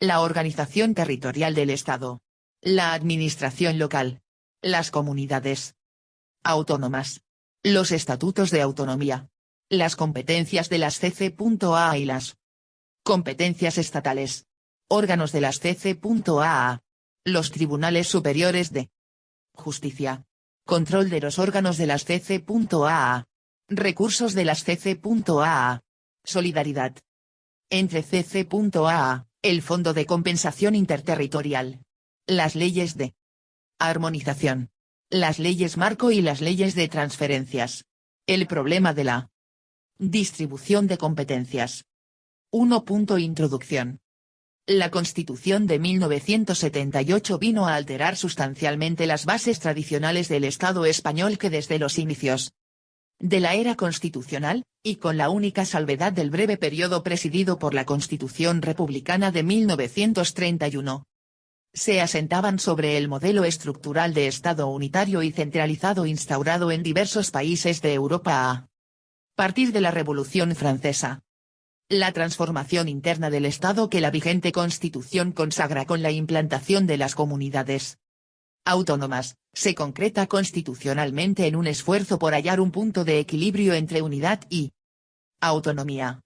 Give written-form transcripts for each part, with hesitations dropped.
La organización territorial del Estado. La administración local. Las comunidades autónomas. Los estatutos de autonomía. Las competencias de las CC.A y las competencias estatales. Órganos de las CC.A. Los tribunales superiores de justicia. Control de los órganos de las CC.A. Recursos de las CC.A. Solidaridad. Entre CC.A, el Fondo de Compensación Interterritorial. Las leyes de armonización. Las leyes marco y las leyes de transferencias. El problema de la distribución de competencias. 1. Introducción. La Constitución de 1978 vino a alterar sustancialmente las bases tradicionales del Estado español que desde los inicios de la era constitucional, y con la única salvedad del breve periodo presidido por la Constitución Republicana de 1931, se asentaban sobre el modelo estructural de Estado unitario y centralizado instaurado en diversos países de Europa a partir de la Revolución Francesa. La transformación interna del Estado que la vigente Constitución consagra con la implantación de las comunidades autónomas, se concreta constitucionalmente en un esfuerzo por hallar un punto de equilibrio entre unidad y autonomía.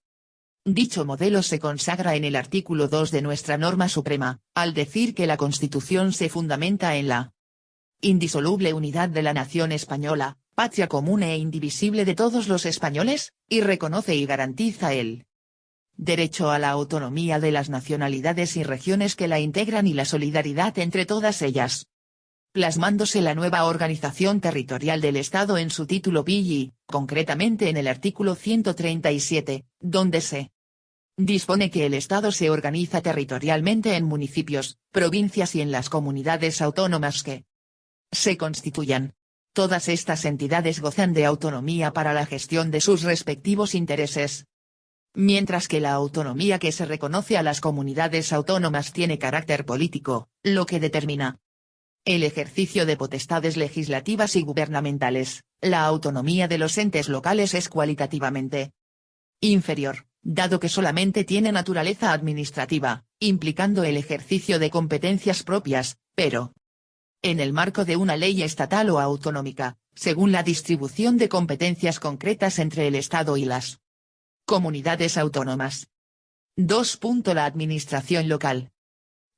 Dicho modelo se consagra en el artículo 2 de nuestra norma suprema, al decir que la Constitución se fundamenta en la indisoluble unidad de la nación española, patria común e indivisible de todos los españoles, y reconoce y garantiza el derecho a la autonomía de las nacionalidades y regiones que la integran y la solidaridad entre todas ellas. Plasmándose la nueva organización territorial del Estado en su título y, concretamente en el artículo 137, donde se dispone que el Estado se organiza territorialmente en municipios, provincias y en las comunidades autónomas que se constituyan. Todas estas entidades gozan de autonomía para la gestión de sus respectivos intereses, mientras que la autonomía que se reconoce a las comunidades autónomas tiene carácter político, lo que determina el ejercicio de potestades legislativas y gubernamentales. La autonomía de los entes locales es cualitativamente inferior, dado que solamente tiene naturaleza administrativa, implicando el ejercicio de competencias propias, pero en el marco de una ley estatal o autonómica, según la distribución de competencias concretas entre el Estado y las comunidades autónomas. 2. La administración local.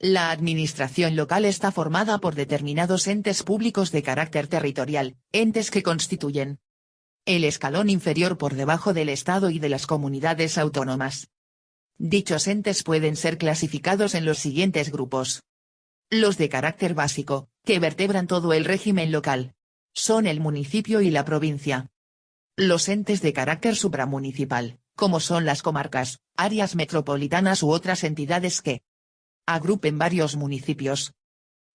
La administración local está formada por determinados entes públicos de carácter territorial, entes que constituyen el escalón inferior por debajo del Estado y de las comunidades autónomas. Dichos entes pueden ser clasificados en los siguientes grupos. Los de carácter básico, que vertebran todo el régimen local, son el municipio y la provincia. Los entes de carácter supramunicipal, como son las comarcas, áreas metropolitanas u otras entidades que agrupen varios municipios.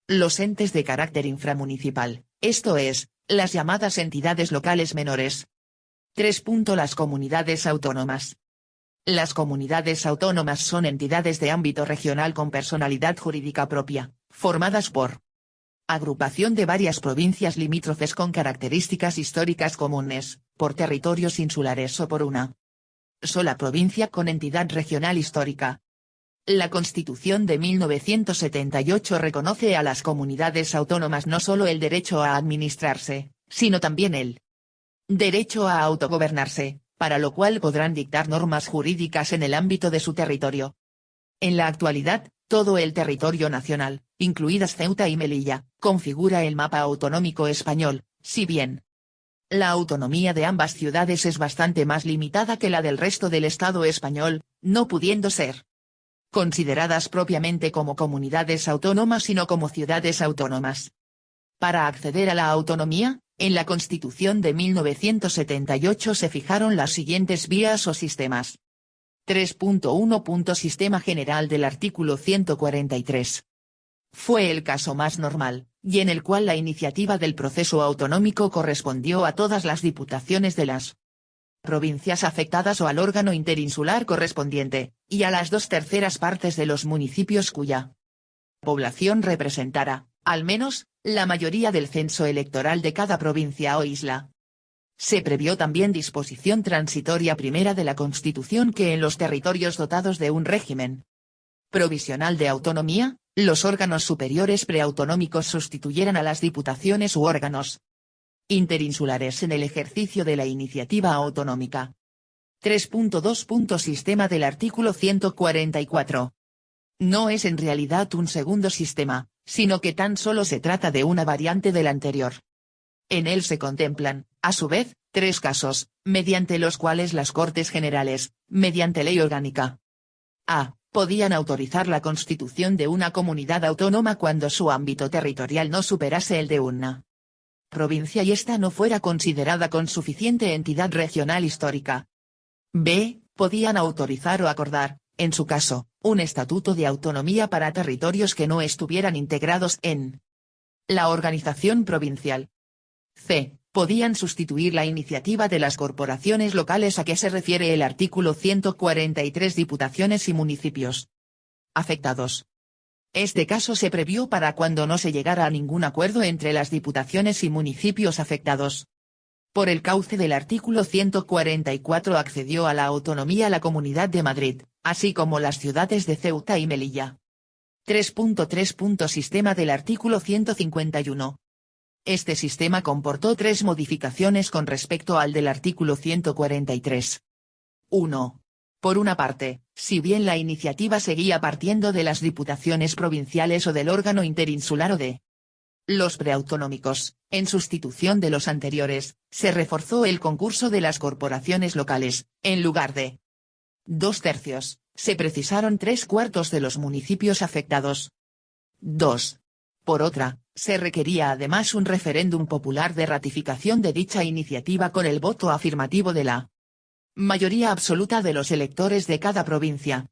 Los entes de carácter inframunicipal, esto es, las llamadas entidades locales menores. 3. Las comunidades autónomas. Las comunidades autónomas son entidades de ámbito regional con personalidad jurídica propia, formadas por agrupación de varias provincias limítrofes con características históricas comunes, por territorios insulares o por una sola provincia con entidad regional histórica. La Constitución de 1978 reconoce a las comunidades autónomas no solo el derecho a administrarse, sino también el derecho a autogobernarse, para lo cual podrán dictar normas jurídicas en el ámbito de su territorio. En la actualidad, todo el territorio nacional, incluidas Ceuta y Melilla, configura el mapa autonómico español, si bien la autonomía de ambas ciudades es bastante más limitada que la del resto del Estado español, no pudiendo ser consideradas propiamente como comunidades autónomas sino como ciudades autónomas. Para acceder a la autonomía, en la Constitución de 1978 se fijaron las siguientes vías o sistemas. 3.1. Sistema general del artículo 143. Fue el caso más normal, y en el cual la iniciativa del proceso autonómico correspondió a todas las diputaciones de las provincias afectadas o al órgano interinsular correspondiente, y a las 2/3 partes de los municipios cuya población representara, al menos, la mayoría del censo electoral de cada provincia o isla. Se previó también disposición transitoria primera de la Constitución que en los territorios dotados de un régimen provisional de autonomía, los órganos superiores preautonómicos sustituyeran a las diputaciones u órganos interinsulares en el ejercicio de la iniciativa autonómica. 3.2. Sistema del artículo 144. No es en realidad un segundo sistema, sino que tan solo se trata de una variante del anterior. En él se contemplan, a su vez, tres casos, mediante los cuales las Cortes Generales, mediante ley orgánica, a. Podían autorizar la constitución de una comunidad autónoma cuando su ámbito territorial no superase el de una provincia y ésta no fuera considerada con suficiente entidad regional histórica. B. Podían autorizar o acordar, en su caso, un estatuto de autonomía para territorios que no estuvieran integrados en la organización provincial. C. Podían sustituir la iniciativa de las corporaciones locales a que se refiere el artículo 143 diputaciones y municipios afectados. Este caso se previó para cuando no se llegara a ningún acuerdo entre las diputaciones y municipios afectados. Por el cauce del artículo 144 accedió a la autonomía la Comunidad de Madrid, así como las ciudades de Ceuta y Melilla. 3.3. Sistema del artículo 151. Este sistema comportó tres modificaciones con respecto al del artículo 143. 1. Por una parte, si bien la iniciativa seguía partiendo de las diputaciones provinciales o del órgano interinsular o de los preautonómicos, en sustitución de los anteriores, se reforzó el concurso de las corporaciones locales, en lugar de 2/3, se precisaron 3/4 de los municipios afectados. 2. Por otra, se requería además un referéndum popular de ratificación de dicha iniciativa con el voto afirmativo de la mayoría absoluta de los electores de cada provincia.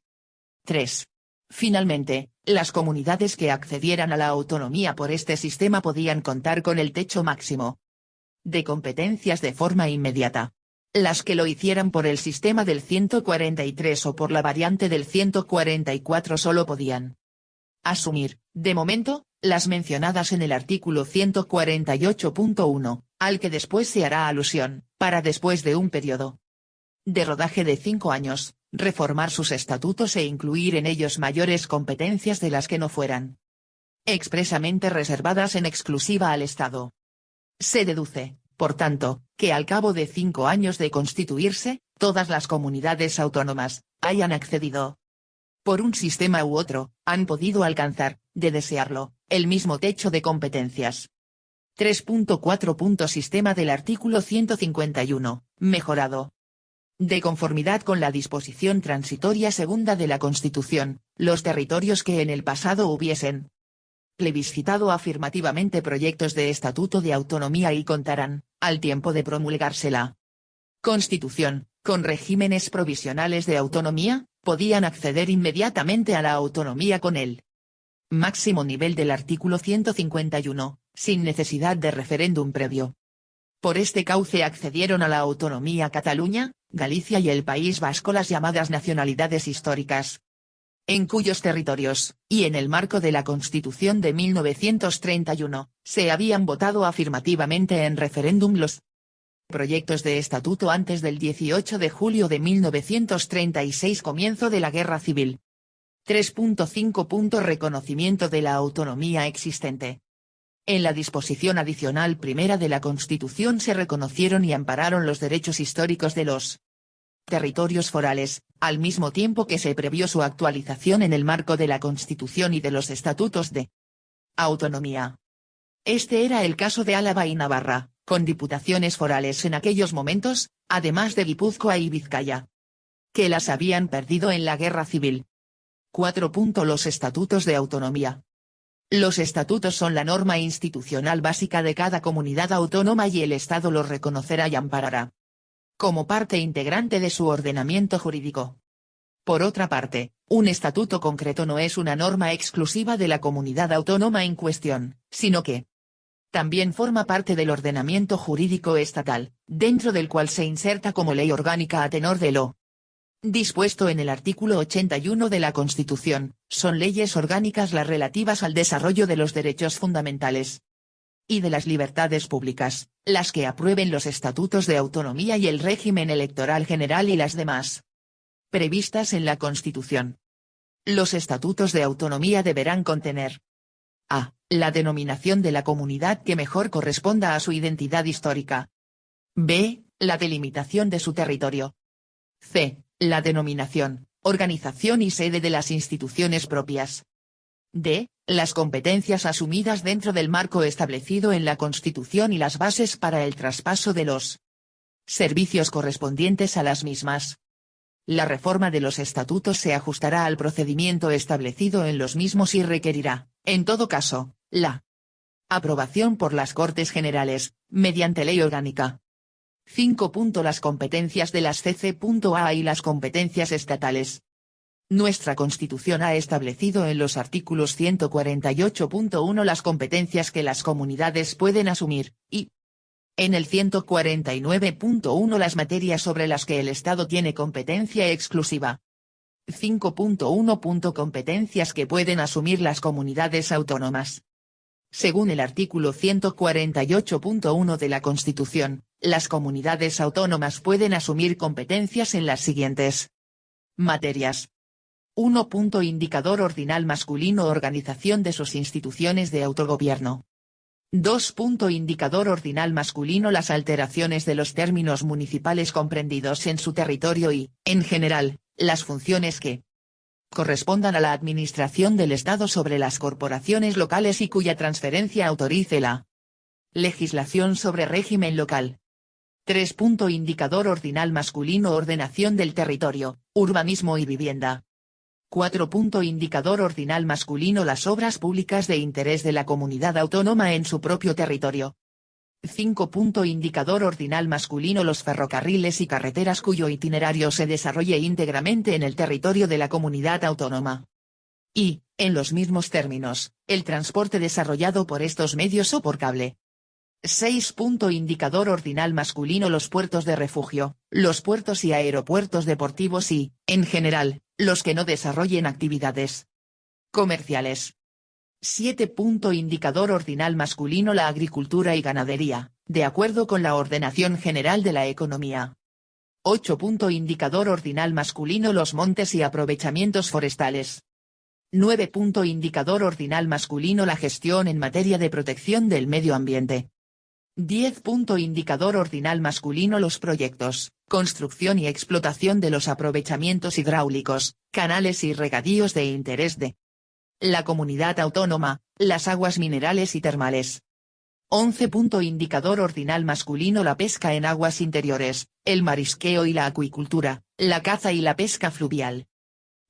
3. Finalmente, las comunidades que accedieran a la autonomía por este sistema podían contar con el techo máximo de competencias de forma inmediata. Las que lo hicieran por el sistema del 143 o por la variante del 144 solo podían asumir, de momento, las mencionadas en el artículo 148.1, al que después se hará alusión, para después de un periodo de rodaje de 5 años, reformar sus estatutos e incluir en ellos mayores competencias de las que no fueran expresamente reservadas en exclusiva al Estado. Se deduce, por tanto, que al cabo de 5 años de constituirse, todas las comunidades autónomas, hayan accedido por un sistema u otro, han podido alcanzar, de desearlo, el mismo techo de competencias. 3.4. Sistema del artículo 151, mejorado. De conformidad con la disposición transitoria segunda de la Constitución, los territorios que en el pasado hubiesen plebiscitado afirmativamente proyectos de estatuto de autonomía y contarán, al tiempo de promulgarse la Constitución, con regímenes provisionales de autonomía, podían acceder inmediatamente a la autonomía con el máximo nivel del artículo 151, sin necesidad de referéndum previo. Por este cauce accedieron a la autonomía Cataluña, Galicia y el País Vasco, las llamadas nacionalidades históricas, en cuyos territorios, y en el marco de la Constitución de 1931, se habían votado afirmativamente en referéndum los proyectos de estatuto antes del 18 de julio de 1936, comienzo de la Guerra Civil. 3.5. Reconocimiento de la autonomía existente. En la disposición adicional primera de la Constitución se reconocieron y ampararon los derechos históricos de los territorios forales, al mismo tiempo que se previó su actualización en el marco de la Constitución y de los estatutos de autonomía. Este era el caso de Álava y Navarra, con diputaciones forales en aquellos momentos, además de Guipúzcoa y Vizcaya, que las habían perdido en la Guerra Civil. 4. Los estatutos de autonomía. Los estatutos son la norma institucional básica de cada comunidad autónoma y el Estado los reconocerá y amparará como parte integrante de su ordenamiento jurídico. Por otra parte, un estatuto concreto no es una norma exclusiva de la comunidad autónoma en cuestión, sino que también forma parte del ordenamiento jurídico estatal, dentro del cual se inserta como ley orgánica a tenor de lo dispuesto en el artículo 81 de la Constitución. Son leyes orgánicas las relativas al desarrollo de los derechos fundamentales y de las libertades públicas, las que aprueben los estatutos de autonomía y el régimen electoral general y las demás previstas en la Constitución. Los estatutos de autonomía deberán contener: a. La denominación de la comunidad que mejor corresponda a su identidad histórica. b. La delimitación de su territorio. c. La denominación, organización y sede de las instituciones propias. d. Las competencias asumidas dentro del marco establecido en la Constitución y las bases para el traspaso de los servicios correspondientes a las mismas. La reforma de los estatutos se ajustará al procedimiento establecido en los mismos y requerirá, en todo caso, la aprobación por las Cortes Generales, mediante ley orgánica. 5. Las competencias de las CC.A y las competencias estatales. Nuestra Constitución ha establecido en los artículos 148.1 las competencias que las comunidades pueden asumir, y en el 149.1 las materias sobre las que el Estado tiene competencia exclusiva. 5.1. Competencias que pueden asumir las comunidades autónomas. Según el artículo 148.1 de la Constitución, las comunidades autónomas pueden asumir competencias en las siguientes materias. 1. Indicador ordinal masculino: organización de sus instituciones de autogobierno. 2. Indicador ordinal masculino: las alteraciones de los términos municipales comprendidos en su territorio y, en general, las funciones que correspondan a la administración del Estado sobre las corporaciones locales y cuya transferencia autorice la legislación sobre régimen local. 3. Indicador ordinal masculino: ordenación del territorio, urbanismo y vivienda. 4. Indicador ordinal masculino: las obras públicas de interés de la comunidad autónoma en su propio territorio. 5. Indicador ordinal masculino: los ferrocarriles y carreteras cuyo itinerario se desarrolle íntegramente en el territorio de la comunidad autónoma. Y, en los mismos términos, el transporte desarrollado por estos medios o por cable. 6. Indicador ordinal masculino: los puertos de refugio, los puertos y aeropuertos deportivos y, en general, los que no desarrollen actividades comerciales. 7. Indicador ordinal masculino: la agricultura y ganadería, de acuerdo con la ordenación general de la economía. 8. Indicador ordinal masculino: los montes y aprovechamientos forestales. 9. Indicador ordinal masculino: la gestión en materia de protección del medio ambiente. 10. Indicador ordinal masculino: los proyectos, construcción y explotación de los aprovechamientos hidráulicos, canales y regadíos de interés de la comunidad autónoma, las aguas minerales y termales. 11. Indicador ordinal masculino: la pesca en aguas interiores, el marisqueo y la acuicultura, la caza y la pesca fluvial.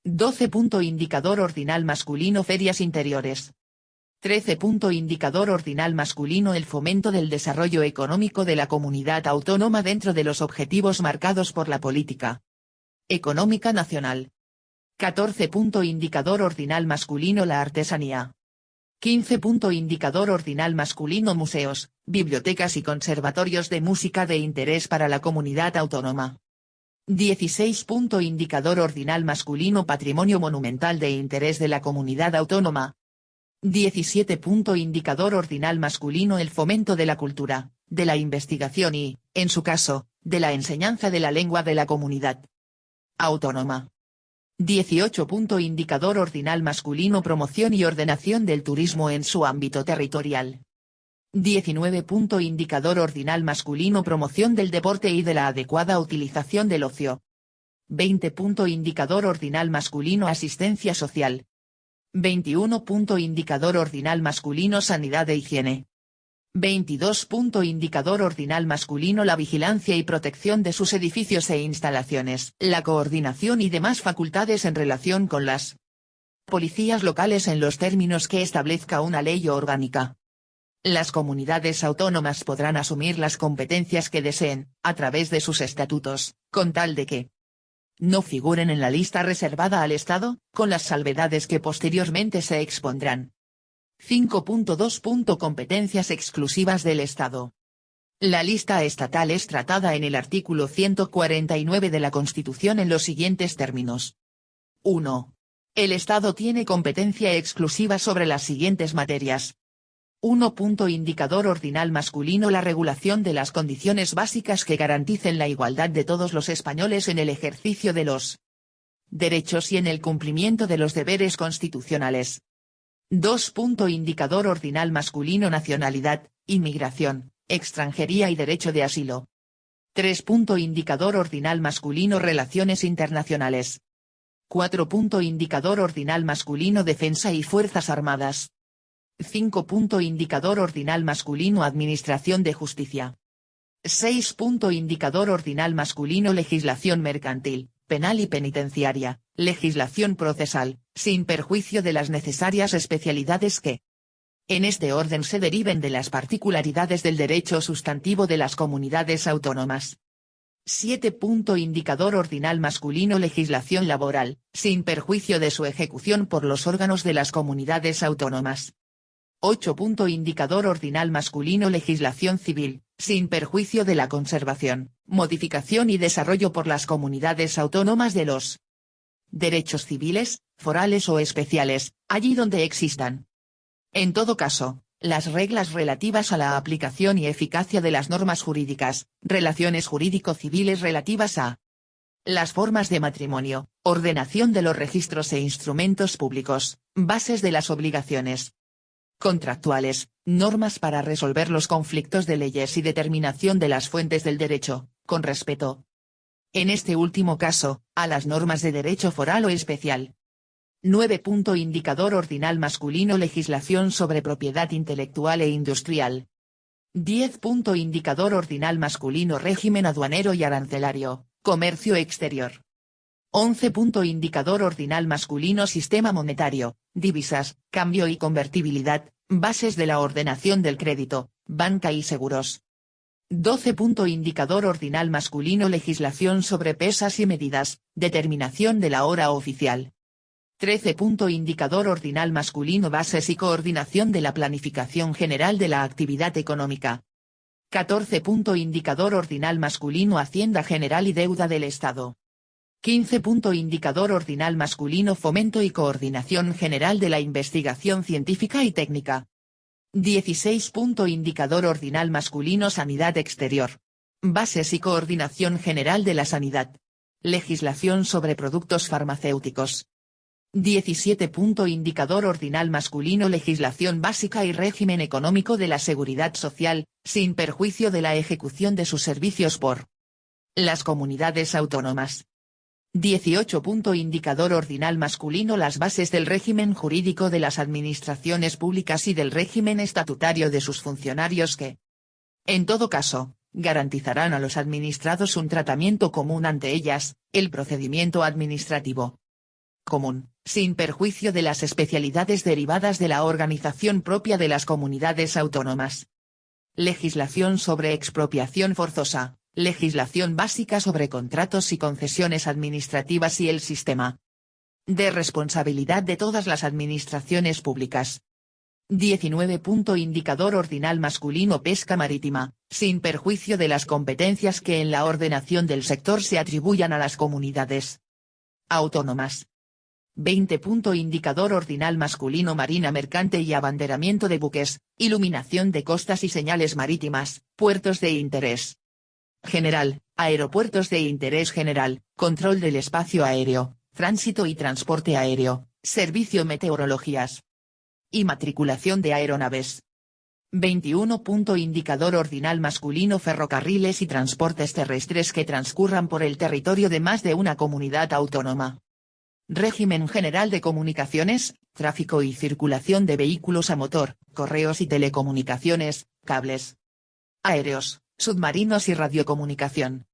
12. Indicador ordinal masculino: ferias interiores. 13. Indicador ordinal masculino: el fomento del desarrollo económico de la comunidad autónoma dentro de los objetivos marcados por la política económica nacional. 14. Indicador ordinal masculino: la artesanía. 15. Indicador ordinal masculino: museos, bibliotecas y conservatorios de música de interés para la comunidad autónoma. 16. Indicador ordinal masculino: patrimonio monumental de interés de la comunidad autónoma. 17. Indicador ordinal masculino: el fomento de la cultura, de la investigación y, en su caso, de la enseñanza de la lengua de la comunidad autónoma. 18. Indicador ordinal masculino: promoción y ordenación del turismo en su ámbito territorial. 19. Indicador ordinal masculino: promoción del deporte y de la adecuada utilización del ocio. 20. Indicador ordinal masculino: asistencia social. 21. Indicador ordinal masculino: sanidad e higiene. 22. Indicador ordinal masculino: la vigilancia y protección de sus edificios e instalaciones, la coordinación y demás facultades en relación con las policías locales en los términos que establezca una ley orgánica. Las comunidades autónomas podrán asumir las competencias que deseen, a través de sus estatutos, con tal de que no figuren en la lista reservada al Estado, con las salvedades que posteriormente se expondrán. 5.2. Competencias exclusivas del Estado. La lista estatal es tratada en el artículo 149 de la Constitución en los siguientes términos. 1. El Estado tiene competencia exclusiva sobre las siguientes materias. 1. Indicador ordinal masculino: la regulación de las condiciones básicas que garanticen la igualdad de todos los españoles en el ejercicio de los derechos y en el cumplimiento de los deberes constitucionales. 2. Indicador ordinal masculino: nacionalidad, inmigración, extranjería y derecho de asilo. 3. Indicador ordinal masculino: relaciones internacionales. 4. Indicador ordinal masculino: defensa y fuerzas armadas. 5. Indicador ordinal masculino: administración de justicia. 6. Indicador ordinal masculino: legislación mercantil, penal y penitenciaria, legislación procesal, sin perjuicio de las necesarias especialidades que, en este orden, se deriven de las particularidades del derecho sustantivo de las comunidades autónomas. 7. Indicador ordinal masculino: legislación laboral, sin perjuicio de su ejecución por los órganos de las comunidades autónomas. 8. Indicador ordinal masculino: legislación civil, sin perjuicio de la conservación, modificación y desarrollo por las comunidades autónomas de los derechos civiles, forales o especiales, allí donde existan. En todo caso, las reglas relativas a la aplicación y eficacia de las normas jurídicas, relaciones jurídico-civiles relativas a las formas de matrimonio, ordenación de los registros e instrumentos públicos, bases de las obligaciones contractuales, normas para resolver los conflictos de leyes y determinación de las fuentes del derecho, con respeto, en este último caso, a las normas de derecho foral o especial. 9. Indicador ordinal masculino: legislación sobre propiedad intelectual e industrial. 10. Indicador ordinal masculino: régimen aduanero y arancelario, comercio exterior. 11. Indicador ordinal masculino: sistema monetario, divisas, cambio y convertibilidad, bases de la ordenación del crédito, banca y seguros. 12. Indicador ordinal masculino: legislación sobre pesas y medidas, determinación de la hora oficial. 13. Indicador ordinal masculino: bases y coordinación de la planificación general de la actividad económica. 14. Indicador ordinal masculino: hacienda general y deuda del Estado. 15. Indicador ordinal masculino: fomento y coordinación general de la investigación científica y técnica. 16. Indicador ordinal masculino: sanidad exterior. Bases y coordinación general de la sanidad. Legislación sobre productos farmacéuticos. 17. Indicador ordinal masculino: legislación básica y régimen económico de la seguridad social, sin perjuicio de la ejecución de sus servicios por las comunidades autónomas. 18. Indicador ordinal masculino: las bases del régimen jurídico de las administraciones públicas y del régimen estatutario de sus funcionarios que, en todo caso, garantizarán a los administrados un tratamiento común ante ellas, el procedimiento administrativo común, sin perjuicio de las especialidades derivadas de la organización propia de las comunidades autónomas. Legislación sobre expropiación forzosa. Legislación básica sobre contratos y concesiones administrativas y el sistema de responsabilidad de todas las administraciones públicas. 19. Indicador ordinal masculino: pesca marítima, sin perjuicio de las competencias que en la ordenación del sector se atribuyan a las comunidades autónomas. 20. Indicador ordinal masculino: marina mercante y abanderamiento de buques, iluminación de costas y señales marítimas, puertos de interés general, aeropuertos de interés general, control del espacio aéreo, tránsito y transporte aéreo, servicio meteorologías y matriculación de aeronaves. 21. Indicador ordinal masculino: ferrocarriles y transportes terrestres que transcurran por el territorio de más de una comunidad autónoma. Régimen general de comunicaciones, tráfico y circulación de vehículos a motor, correos y telecomunicaciones, cables aéreos, submarinos y radiocomunicación.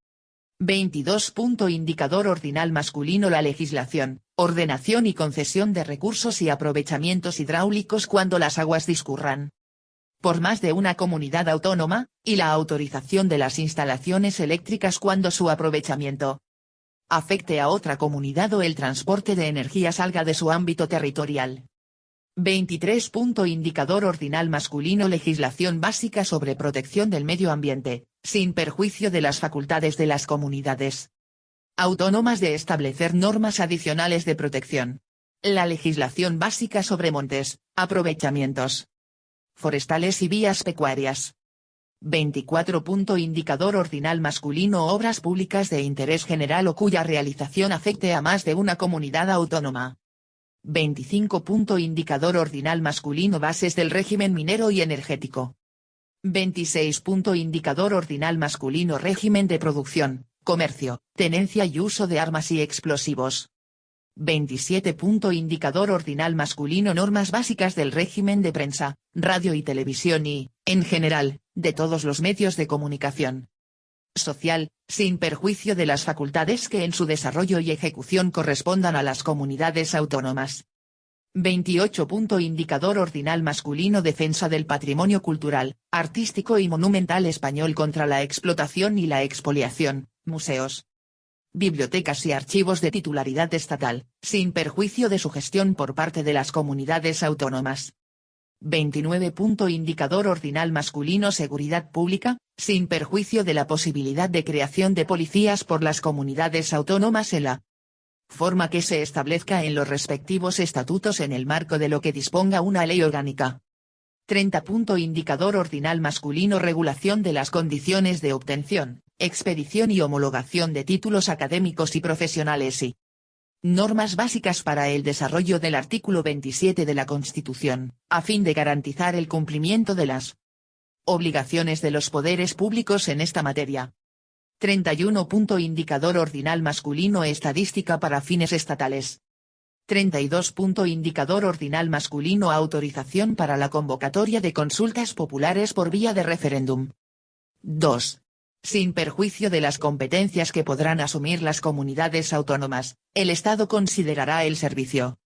22. Indicador ordinal masculino: la legislación, ordenación y concesión de recursos y aprovechamientos hidráulicos cuando las aguas discurran por más de una comunidad autónoma, y la autorización de las instalaciones eléctricas cuando su aprovechamiento afecte a otra comunidad o el transporte de energía salga de su ámbito territorial. 23. Indicador ordinal masculino: legislación básica sobre protección del medio ambiente, sin perjuicio de las facultades de las comunidades autónomas de establecer normas adicionales de protección. La legislación básica sobre montes, aprovechamientos forestales y vías pecuarias. 24. Indicador ordinal masculino: obras públicas de interés general o cuya realización afecte a más de una comunidad autónoma. 25. Indicador ordinal masculino: bases del régimen minero y energético. 26. Indicador ordinal masculino: régimen de producción, comercio, tenencia y uso de armas y explosivos. 27. Indicador ordinal masculino: normas básicas del régimen de prensa, radio y televisión y, en general, de todos los medios de comunicación social, sin perjuicio de las facultades que en su desarrollo y ejecución correspondan a las comunidades autónomas. 28. Indicador ordinal masculino: defensa del patrimonio cultural, artístico y monumental español contra la explotación y la expoliación, museos, bibliotecas y archivos de titularidad estatal, sin perjuicio de su gestión por parte de las comunidades autónomas. 29. Indicador ordinal masculino: seguridad pública, sin perjuicio de la posibilidad de creación de policías por las comunidades autónomas en la forma que se establezca en los respectivos estatutos en el marco de lo que disponga una ley orgánica. 30. Indicador ordinal masculino: regulación de las condiciones de obtención, expedición y homologación de títulos académicos y profesionales y normas básicas para el desarrollo del artículo 27 de la Constitución, a fin de garantizar el cumplimiento de las obligaciones de los poderes públicos en esta materia. 31. Indicador ordinal masculino: estadística para fines estatales. 32. Indicador ordinal masculino: autorización para la convocatoria de consultas populares por vía de referéndum. 2. Sin perjuicio de las competencias que podrán asumir las comunidades autónomas, el Estado considerará el servicio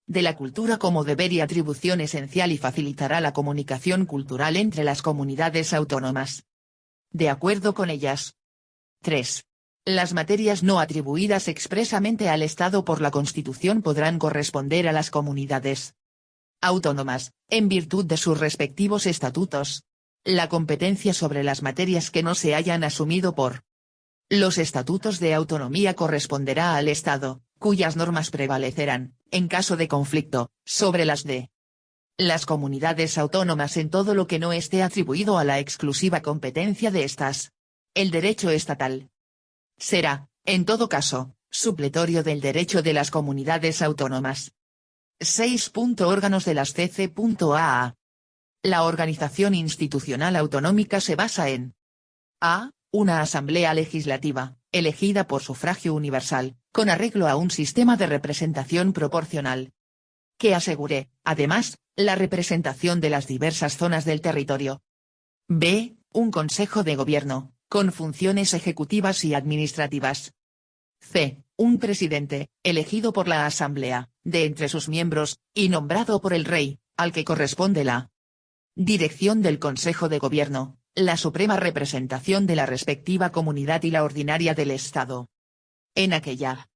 de la cultura como deber y atribución esencial y facilitará la comunicación cultural entre las comunidades autónomas. De acuerdo con ellas. 3. Las materias no atribuidas expresamente al Estado por la Constitución podrán corresponder a las comunidades autónomas, en virtud de sus respectivos estatutos. La competencia sobre las materias que no se hayan asumido por los estatutos de autonomía corresponderá al Estado, cuyas normas prevalecerán, en caso de conflicto, sobre las de las comunidades autónomas en todo lo que no esté atribuido a la exclusiva competencia de estas. El derecho estatal será, en todo caso, supletorio del derecho de las comunidades autónomas. 6. Órganos de las CC.aa. La organización institucional autonómica se basa en a. Una asamblea legislativa, elegida por sufragio universal, con arreglo a un sistema de representación proporcional, que asegure, además, la representación de las diversas zonas del territorio. b. Un consejo de gobierno, con funciones ejecutivas y administrativas. c. Un presidente, elegido por la asamblea, de entre sus miembros, y nombrado por el rey, al que corresponde la dirección del Consejo de Gobierno, la suprema representación de la respectiva comunidad y la ordinaria del Estado. En aquella,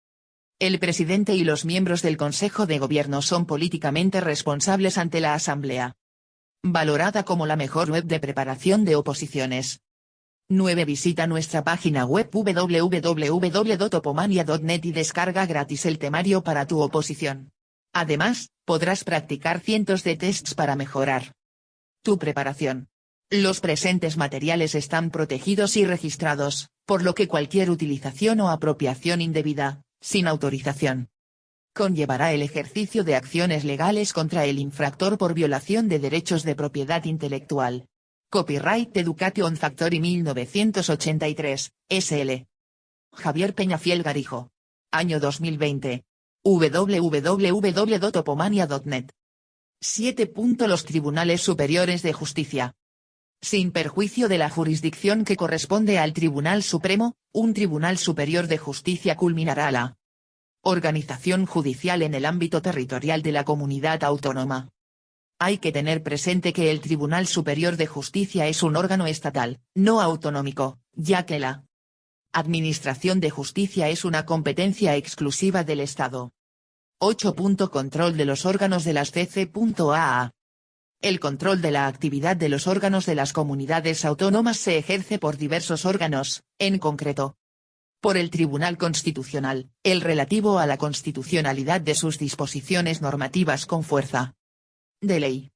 el presidente y los miembros del Consejo de Gobierno son políticamente responsables ante la Asamblea. Valorada como la mejor web de preparación de oposiciones. 9. Visita nuestra página web www.topomania.net y descarga gratis el temario para tu oposición. Además, podrás practicar cientos de tests para mejorar tu preparación. Los presentes materiales están protegidos y registrados, por lo que cualquier utilización o apropiación indebida, sin autorización, conllevará el ejercicio de acciones legales contra el infractor por violación de derechos de propiedad intelectual. Copyright Education Factory 1983, S.L. Javier Peñafiel Garijo. Año 2020. www.topomania.net. 7. Los tribunales superiores de justicia. Sin perjuicio de la jurisdicción que corresponde al Tribunal Supremo, un Tribunal Superior de Justicia culminará la organización judicial en el ámbito territorial de la comunidad autónoma. Hay que tener presente que el Tribunal Superior de Justicia es un órgano estatal, no autonómico, ya que la administración de justicia es una competencia exclusiva del Estado. 8. Control de los órganos de las CC.aa. El control de la actividad de los órganos de las comunidades autónomas se ejerce por diversos órganos, en concreto, por el Tribunal Constitucional, el relativo a la constitucionalidad de sus disposiciones normativas con fuerza de ley.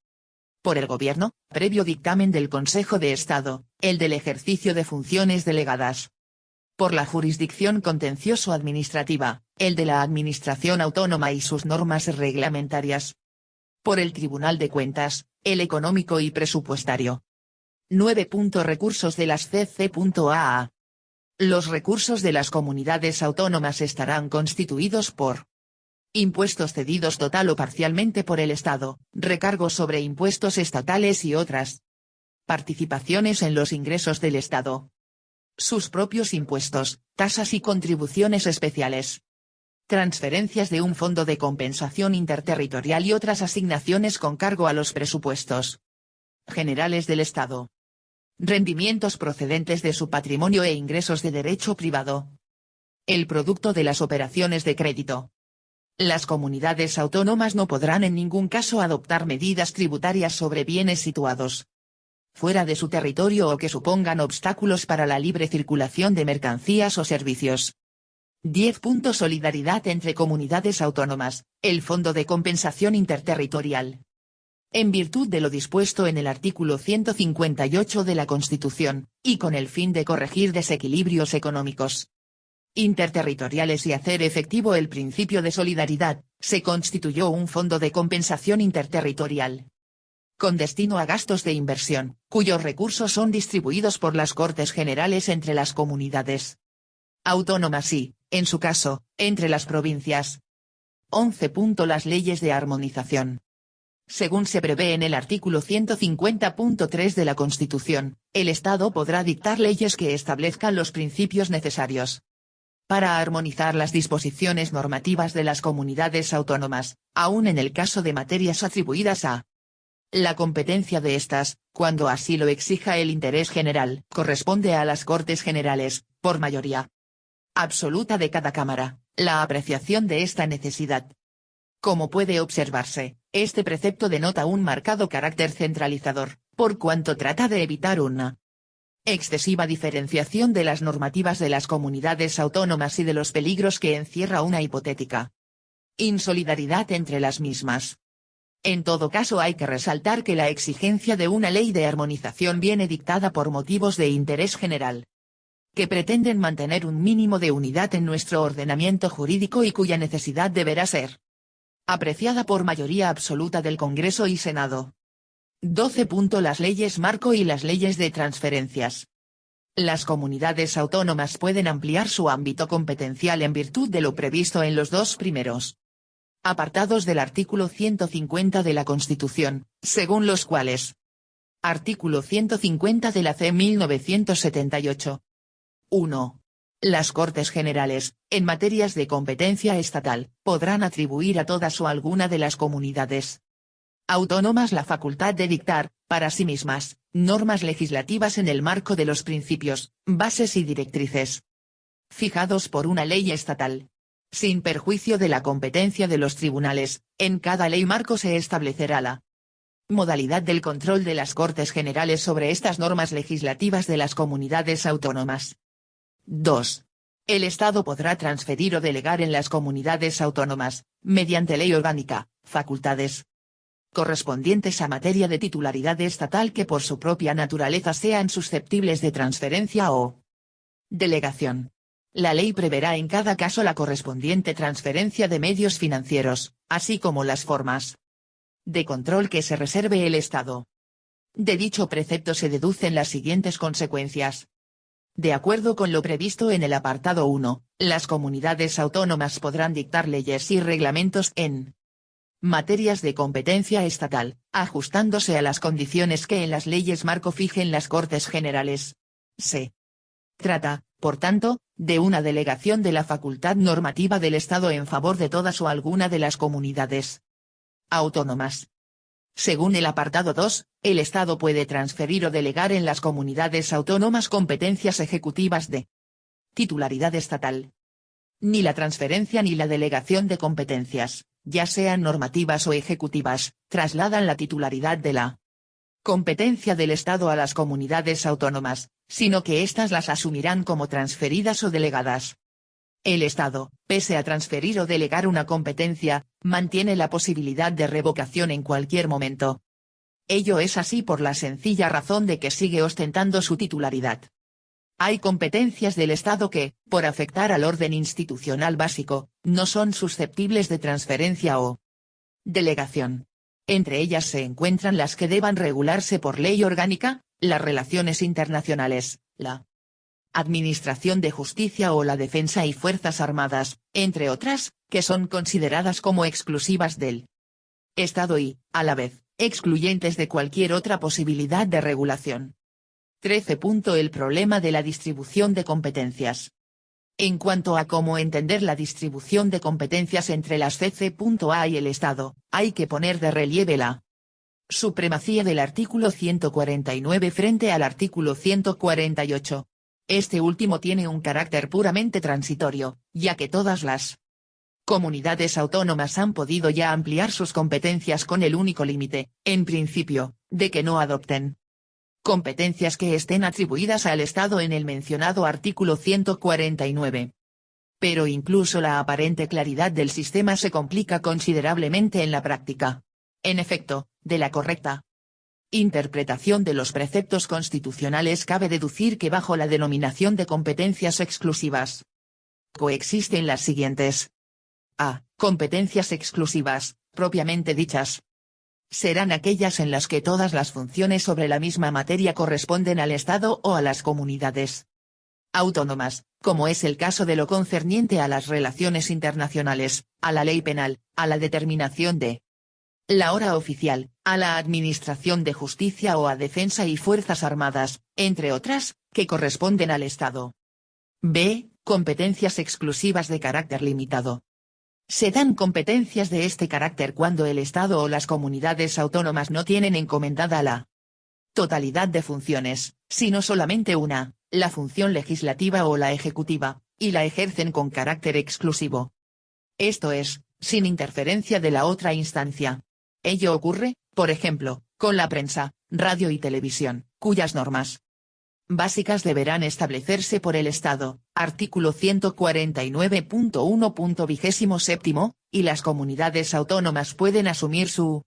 Por el Gobierno, previo dictamen del Consejo de Estado, el del ejercicio de funciones delegadas. Por la jurisdicción contencioso-administrativa, el de la Administración Autónoma y sus normas reglamentarias. Por el Tribunal de Cuentas, el económico y presupuestario. 9. Recursos de las CC.aa. Los recursos de las comunidades autónomas estarán constituidos por impuestos cedidos total o parcialmente por el Estado, recargos sobre impuestos estatales y otras participaciones en los ingresos del Estado. Sus propios impuestos, tasas y contribuciones especiales. Transferencias de un fondo de compensación interterritorial y otras asignaciones con cargo a los presupuestos generales del Estado. Rendimientos procedentes de su patrimonio e ingresos de derecho privado. El producto de las operaciones de crédito. Las comunidades autónomas no podrán en ningún caso adoptar medidas tributarias sobre bienes situados fuera de su territorio o que supongan obstáculos para la libre circulación de mercancías o servicios. 10. Solidaridad entre comunidades autónomas, el Fondo de Compensación Interterritorial. En virtud de lo dispuesto en el artículo 158 de la Constitución, y con el fin de corregir desequilibrios económicos interterritoriales y hacer efectivo el principio de solidaridad, se constituyó un Fondo de Compensación Interterritorial con destino a gastos de inversión, cuyos recursos son distribuidos por las Cortes Generales entre las comunidades autónomas y, en su caso, entre las provincias. 11. Las leyes de armonización. Según se prevé en el artículo 150.3 de la Constitución, el Estado podrá dictar leyes que establezcan los principios necesarios para armonizar las disposiciones normativas de las comunidades autónomas, aun en el caso de materias atribuidas a la competencia de estas, cuando así lo exija el interés general, corresponde a las Cortes Generales, por mayoría absoluta de cada Cámara, la apreciación de esta necesidad. Como puede observarse, este precepto denota un marcado carácter centralizador, por cuanto trata de evitar una excesiva diferenciación de las normativas de las comunidades autónomas y de los peligros que encierra una hipotética insolidaridad entre las mismas. En todo caso hay que resaltar que la exigencia de una ley de armonización viene dictada por motivos de interés general, que pretenden mantener un mínimo de unidad en nuestro ordenamiento jurídico y cuya necesidad deberá ser apreciada por mayoría absoluta del Congreso y Senado. 12. Las leyes marco y las leyes de transferencias. Las comunidades autónomas pueden ampliar su ámbito competencial en virtud de lo previsto en los dos primeros apartados del artículo 150 de la Constitución, según los cuales. Artículo 150 de la C. 1978. 1. Las Cortes Generales, en materias de competencia estatal, podrán atribuir a todas o alguna de las comunidades autónomas la facultad de dictar, para sí mismas, normas legislativas en el marco de los principios, bases y directrices fijados por una ley estatal. Sin perjuicio de la competencia de los tribunales, en cada ley marco se establecerá la modalidad del control de las Cortes Generales sobre estas normas legislativas de las comunidades autónomas. 2. El Estado podrá transferir o delegar en las comunidades autónomas, mediante ley orgánica, facultades correspondientes a materia de titularidad estatal que por su propia naturaleza sean susceptibles de transferencia o delegación. La ley preverá en cada caso la correspondiente transferencia de medios financieros, así como las formas de control que se reserve el Estado. De dicho precepto se deducen las siguientes consecuencias. De acuerdo con lo previsto en el apartado 1, las comunidades autónomas podrán dictar leyes y reglamentos en materias de competencia estatal, ajustándose a las condiciones que en las leyes marco fijen las Cortes Generales. Se trata, por tanto, de una delegación de la facultad normativa del Estado en favor de todas o alguna de las comunidades autónomas. Según el apartado 2, el Estado puede transferir o delegar en las comunidades autónomas competencias ejecutivas de titularidad estatal. Ni la transferencia ni la delegación de competencias, ya sean normativas o ejecutivas, trasladan la titularidad de la competencia del Estado a las comunidades autónomas, sino que éstas las asumirán como transferidas o delegadas. El Estado, pese a transferir o delegar una competencia, mantiene la posibilidad de revocación en cualquier momento. Ello es así por la sencilla razón de que sigue ostentando su titularidad. Hay competencias del Estado que, por afectar al orden institucional básico, no son susceptibles de transferencia o delegación. Entre ellas se encuentran las que deban regularse por ley orgánica, las relaciones internacionales, la administración de justicia o la defensa y fuerzas armadas, entre otras, que son consideradas como exclusivas del Estado y, a la vez, excluyentes de cualquier otra posibilidad de regulación. 13. El problema de la distribución de competencias. En cuanto a cómo entender la distribución de competencias entre las CC.A y el Estado, hay que poner de relieve la supremacía del artículo 149 frente al artículo 148. Este último tiene un carácter puramente transitorio, ya que todas las comunidades autónomas han podido ya ampliar sus competencias con el único límite, en principio, de que no adopten competencias que estén atribuidas al Estado en el mencionado artículo 149. Pero incluso la aparente claridad del sistema se complica considerablemente en la práctica. En efecto, de la correcta interpretación de los preceptos constitucionales cabe deducir que bajo la denominación de competencias exclusivas coexisten las siguientes. A. Competencias exclusivas, propiamente dichas. Serán aquellas en las que todas las funciones sobre la misma materia corresponden al Estado o a las comunidades autónomas, como es el caso de lo concerniente a las relaciones internacionales, a la ley penal, a la determinación de la hora oficial, a la administración de justicia o a defensa y fuerzas armadas, entre otras, que corresponden al Estado. B. Competencias exclusivas de carácter limitado. Se dan competencias de este carácter cuando el Estado o las comunidades autónomas no tienen encomendada la totalidad de funciones, sino solamente una, la función legislativa o la ejecutiva, y la ejercen con carácter exclusivo. Esto es, sin interferencia de la otra instancia. Ello ocurre, por ejemplo, con la prensa, radio y televisión, cuyas normas básicas deberán establecerse por el Estado, artículo 149.1.27, y las comunidades autónomas pueden asumir su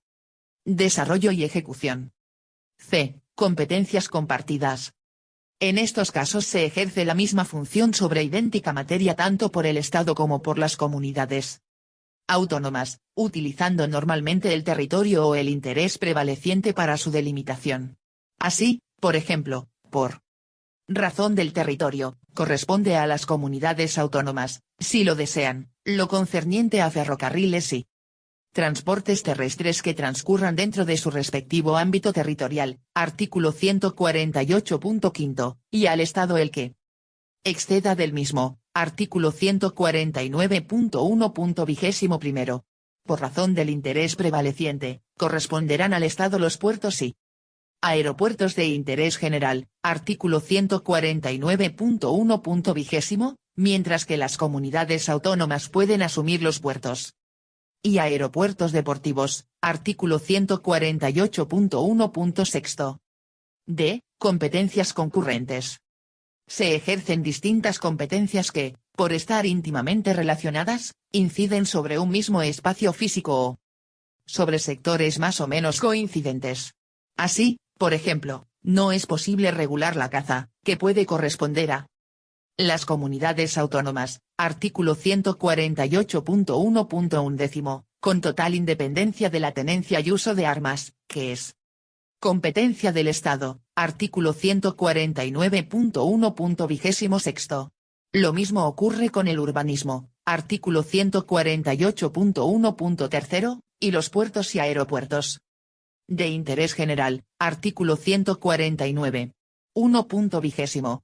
desarrollo y ejecución. C. Competencias compartidas. En estos casos se ejerce la misma función sobre idéntica materia tanto por el Estado como por las comunidades autónomas, utilizando normalmente el territorio o el interés prevaleciente para su delimitación. Así, por ejemplo, por razón del territorio, corresponde a las comunidades autónomas, si lo desean, lo concerniente a ferrocarriles y transportes terrestres que transcurran dentro de su respectivo ámbito territorial, artículo 148.5, y al Estado el que exceda del mismo, artículo 149.1.21. Por razón del interés prevaleciente, corresponderán al Estado los puertos y aeropuertos de interés general, artículo 149.1.20, mientras que las comunidades autónomas pueden asumir los puertos y aeropuertos deportivos, artículo 148.1.6. D. Competencias concurrentes. Se ejercen distintas competencias que, por estar íntimamente relacionadas, inciden sobre un mismo espacio físico o sobre sectores más o menos coincidentes. Así, por ejemplo, no es posible regular la caza, que puede corresponder a las comunidades autónomas, artículo 148.1.10, con total independencia de la tenencia y uso de armas, que es competencia del Estado, artículo 149.1.26. Lo mismo ocurre con el urbanismo, artículo 148.1.3, y los puertos y aeropuertos de interés general, artículo 149. 1.20.